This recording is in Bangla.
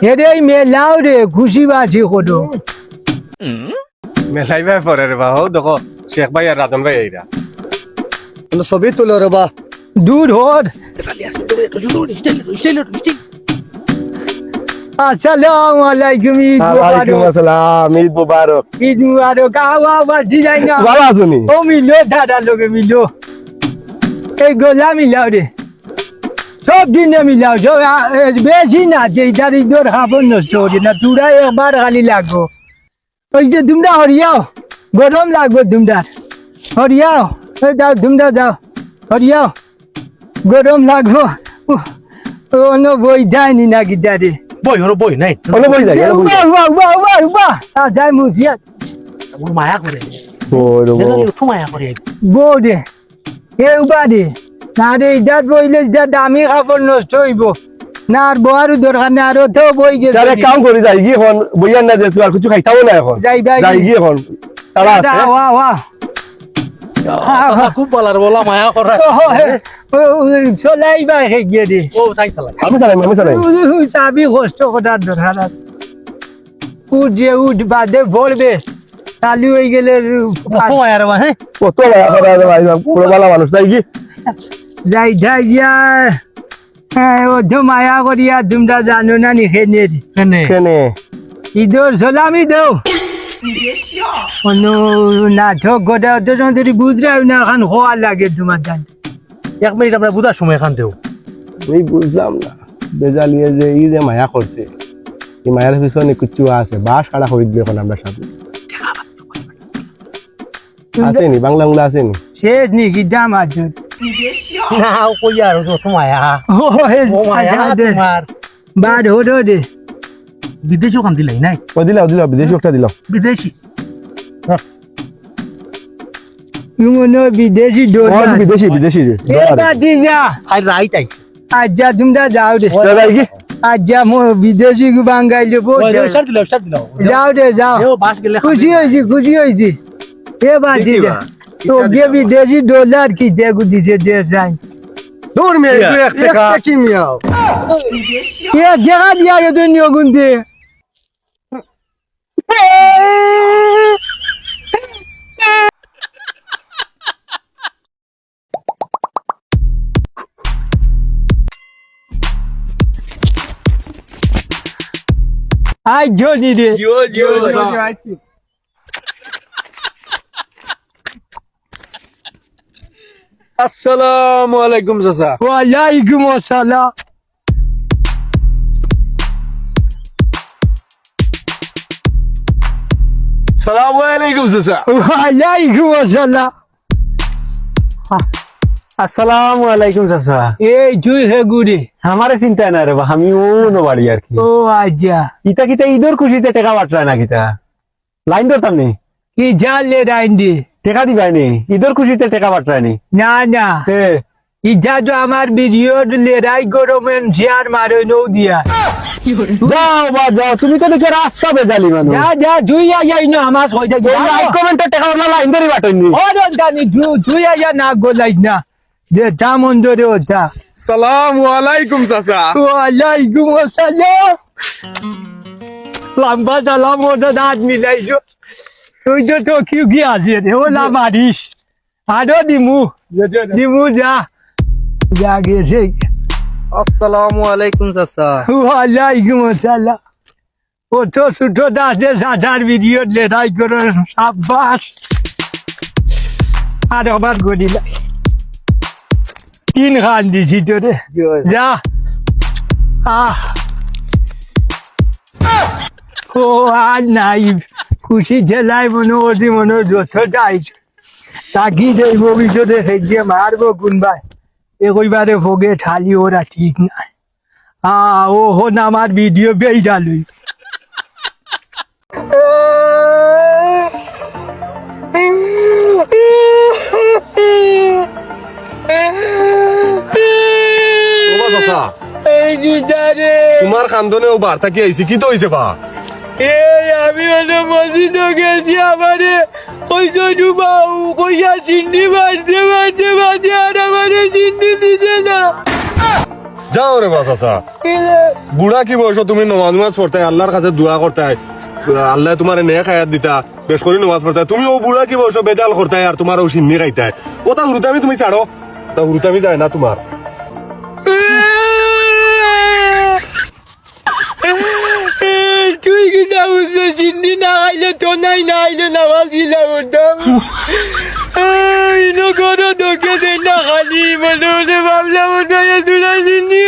এরে মেলাও রে খুশি বাসি কত মেলাই ভাই পরে রে বা হো দেখো শেখ ভাই আর রাজন ভাই এইরা ছবি তুলো রে বা দূর হর আসসালামু আলাইকুম ঈদ ওয়ালাইকুম মুবারক আসসালাম ঈদ মুবারক ঈদ মুবারক আওয়া বাজি যাই না ভালো আছুনি ও মিলো দাদা লোকে মিলো এই গোলা মিলাও রে সব দিনে মিলাও সব বেশি না যে ইটার ইদর খাবো নষ্ট হরে না তোরা একবার খালি লাগবো ওই যে তোমরা হরিয়াও গরম লাগবো তোমরা হরিয়াও ওই যাও তোমরা যাও হরিয়াও গরম লাগবো অন্য বই যায়নি না গিটারে বই হলো বই নাই ওলে বই যাই উবা উবা উবা উবা উবা যাই মুসিয়া ওর মায়া করে ওরে তো মায়া করে বৌদে এ উপাধি না রে ইজাত বইলে যা দামি কাপড় নষ্ট হইব না আর বহারও দরকার নেই আরো তো বই গেছে তারে কাম করি যাই কি এখন বইয়ার না যে তুই আর কিছু খাইতাও না এখন যাই ভাই যাই কি এখন তারা আছে ওয়া ওয়া খুব বলার বলা মায়া করে চলাই ভাই হে গিয়ে রে ও তাই চালা আমি চালাই চাবি কষ্ট করার দরকার আছে উঠ যে উঠ বাদে ভরবে চালু হয়ে গেলে মায়া রে হ্যাঁ কত ভাই পুরো ভালো মানুষ যাই কি যাই যাই গিয়া হ্যাঁ ও তো মায়া করিয়া তোমরা জানো না নি খেনে কেনে কেনে ঈদর সালামি দেও অন্য নাটক গোটা অত যদি বুঝরাও না এখন হওয়া লাগে তোমার জান এক মিনিট আমরা বুঝার সময় এখান দেও আমি বুঝলাম না বেজালিয়ে যে ই যে মায়া করছে এই মায়ার পিছনে কিছু আছে বাস কাটা খরিদ এখন আমরা সাথে আসেনি বাংলা আসেনি শেষ নাকি দাম আছে না ও কই আর তো মায়া ও মায়া তোমার বাদ হতো দে বিদেশি ওখান দিলাই নাই ও দিলাও বিদেশি একটা দিলাও বিদেশি ইমনো বিদেশি ডোলা বিদেশি রে এবার দিজা আর রাইট আইছে আজ্জা তোমরা যাও রে যাই কি আজ্জা মো বিদেশি বাঙ্গাইলে ওই বহুত স্টার্ট দিলাও যাও রে যাও ও বাস গেলে খুশি হয়েছি এবার দিজা তো গে বিদেশি ডলার কি দেখু দিছে দেশ যাই দূর মে এক টাকা কি মিয়াও এ দেখা দিয়া গে দুনিয়া গুনতে আই জনি রে আসসালামু আলাইকুম চাচা ওয়ালাইকুম আসসালাম সালামু আলাইকুম চাচা ওয়ালাইকুম আসসালাম আসসালামু আলাইকুম চাচা এই তুই হে গুড়ি আমারে চিন্তা না রে বা আমি ও নো বাড়ি আর কি ও আজ্জা ইতা কিতা ঈদের খুশিতে টাকা বাটরা না কিতা লাইন ধরতাম নি কি জানলে রাইন্দি টাকা দিবাই নি ঈদের খুশিতে টাকা বাটরা নি না না এ ইটা তো আমার ভিডিও লেরাই গরমেন শেয়ার মারে নৌ দিয়া যাও বা যাও তুমি তো দেখে রাস্তা বেজালি মানুষ যা যা তুই আই না আমার হয়ে যায় লাইক কমেন্টে টাকা ওলা লাইন ধরে বাটনি ও জানি তুই আই না গোলাই না যে দামন ধরে ওটা সালামু আলাইকুম চাচা ওয়ালাইকুম আসসালাম লম্বা সালাম ওটা দাঁত মিলাইছো তুই তো কি কি আছে রে ওলা মারিস আরো দিমু যা যা গেছে আসসালামু আলাইকুম চাচা ওয়ালাইকুম আসসালাম ও তো ছোট দাসে সাঁতার ভিডিও লেরাই করে সাব্বাস আর আবার গড়িলা তিন খান দিছি তোরে যা ও আর নাই খুশি জেলাই মনে যত যাই তাকি দেই ভবিষ্যতে হেঁটে মারবো কোনবাই একইবারে ভোগে ঠালি ওরা ঠিক নাই ও হন আমার ভিডিও বেই ডালুই চাচা এই গিটারে তোমার খানদনে ও বার্তা কি আইছে কি তো হইছে বা এই আমি মসজিদ গেছি আমারে ওই তো ডুবাও কইয়া চিন্নি বাজতে আর আমারে চিন্নি দিছে না যাও রে বা চাচা বুড়া কি বয়স তুমি নমাজ নমাজ পড়তে আল্লাহর কাছে দোয়া করতে আল্লাহ তোমার নেক হায়াত দিতা বেশ করে নমাজ পড়তে তুমি ও বুড়া কি বয়স বেজাল করতে আর তোমার ও সিন্নি খাইতে ওটা হুরুতামি তুমি ছাড়ো তা হুরুতামি যায় না তোমার তুই কি না বুঝলো সিন্নি না খাইলে তো নাই না আইলে নামাজ গিলা করতাম ইনো করো তোকে দে না খালি মনে মনে ভাবলাম দুলাই সিন্নি